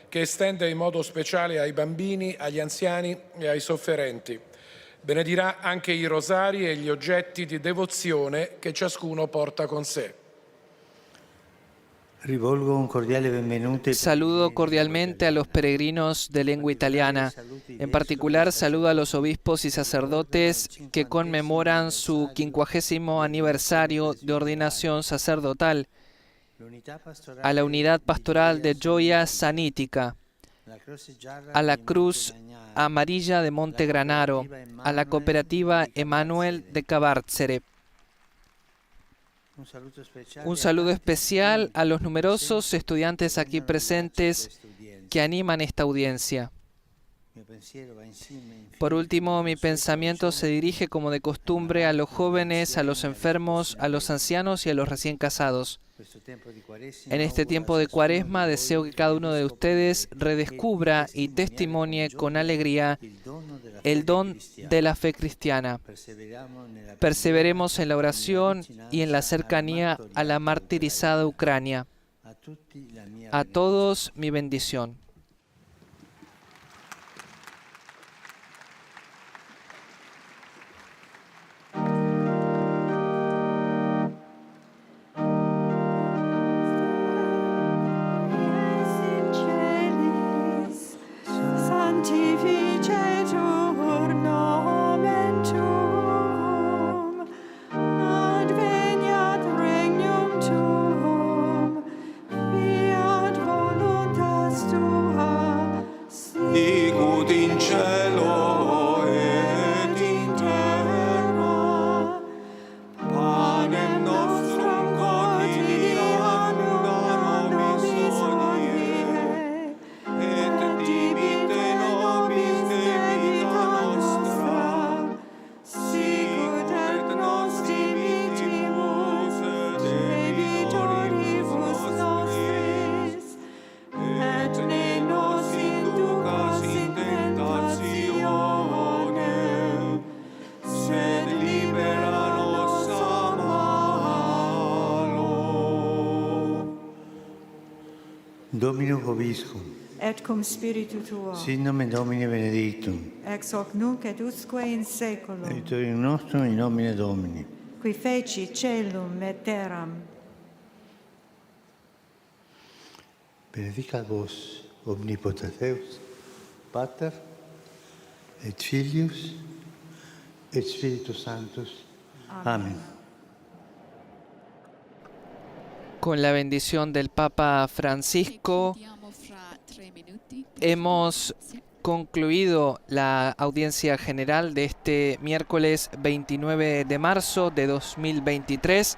Speaker 3: che estende in modo speciale ai bambini, agli anziani e ai sofferenti. Benedirà anche i rosari e gli oggetti di devozione che ciascuno porta con sé.
Speaker 1: Saludo cordialmente a los peregrinos de lengua italiana. En particular, saludo a los obispos y sacerdotes que conmemoran su 50º aniversario de ordenación sacerdotal, a la unidad pastoral de Gioia Sanitica, a la Cruz Amarilla de Montegranaro, a la cooperativa Emanuel de Cabarzere. Un saludo especial a los numerosos estudiantes aquí presentes que animan esta audiencia. Por último, mi pensamiento se dirige como de costumbre a los jóvenes, a los enfermos, a los ancianos y a los recién casados. En este tiempo de Cuaresma deseo que cada uno de ustedes redescubra y testimonie con alegría el don de la fe cristiana. Perseveremos en la oración y en la cercanía a la martirizada Ucrania. A todos mi bendición.
Speaker 6: Sanctificetur nomen tuum, adveniat regnum tuum, fiat voluntas tua,
Speaker 11: sicut in cielo et in terra. Panem nostrum quotidianum da nobis hodie, et dimitte nobis debita nostra, sicut et nos dimittimus debitoribus nostris, et ne nos inducas in tentationem, sed libera nos a malo.
Speaker 4: Domino vobiscum,
Speaker 6: et cum spiritu tuo,
Speaker 4: sin nomen Domini benedictum,
Speaker 6: ex hoc nunc et usque in saeculum,
Speaker 4: aiutorium nostrum in nomine Domini.
Speaker 6: qui feci caelum et terram.
Speaker 4: Benedicat vos omnipotens Deus, Pater, et Filius, et Spiritus Sanctus. Amén.
Speaker 1: Con la bendición del Papa Francisco, hemos concluido la audiencia general de este miércoles 29 de marzo de 2023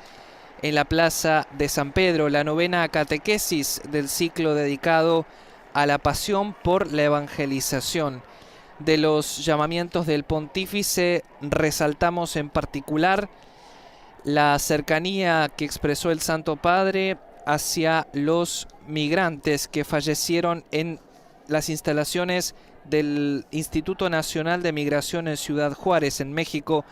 Speaker 1: en la Plaza de San Pedro, la novena catequesis del ciclo dedicado a la pasión por la evangelización. De los llamamientos del pontífice resaltamos en particular la cercanía que expresó el Santo Padre hacia los migrantes que fallecieron en las instalaciones del Instituto Nacional de Migración en Ciudad Juárez, en México,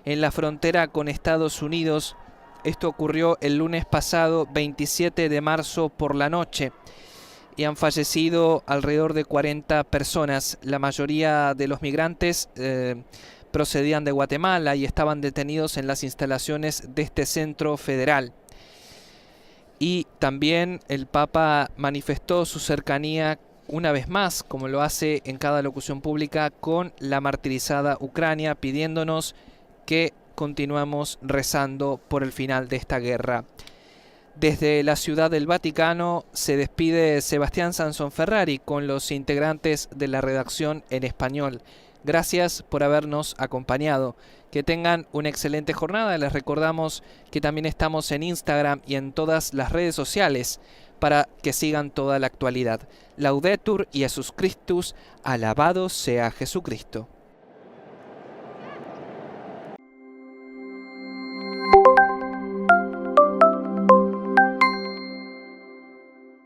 Speaker 1: en la frontera con Estados Unidos. Esto ocurrió el lunes pasado, 27 de marzo por la noche, y han fallecido alrededor de 40 personas. La mayoría de los migrantes procedían de Guatemala y estaban detenidos en las instalaciones de este centro federal. Y también el Papa manifestó su cercanía una vez más, como lo hace en cada locución pública, con la martirizada Ucrania, pidiéndonos que continuemos rezando por el final de esta guerra. Desde la Ciudad del Vaticano se despide Sebastián Sansón Ferrari con los integrantes de la redacción en español. Gracias por habernos acompañado. Que tengan una excelente jornada. Les recordamos que también estamos en Instagram y en todas las redes sociales para que sigan toda la actualidad. Laudetur Jesus Christus, alabado sea Jesucristo.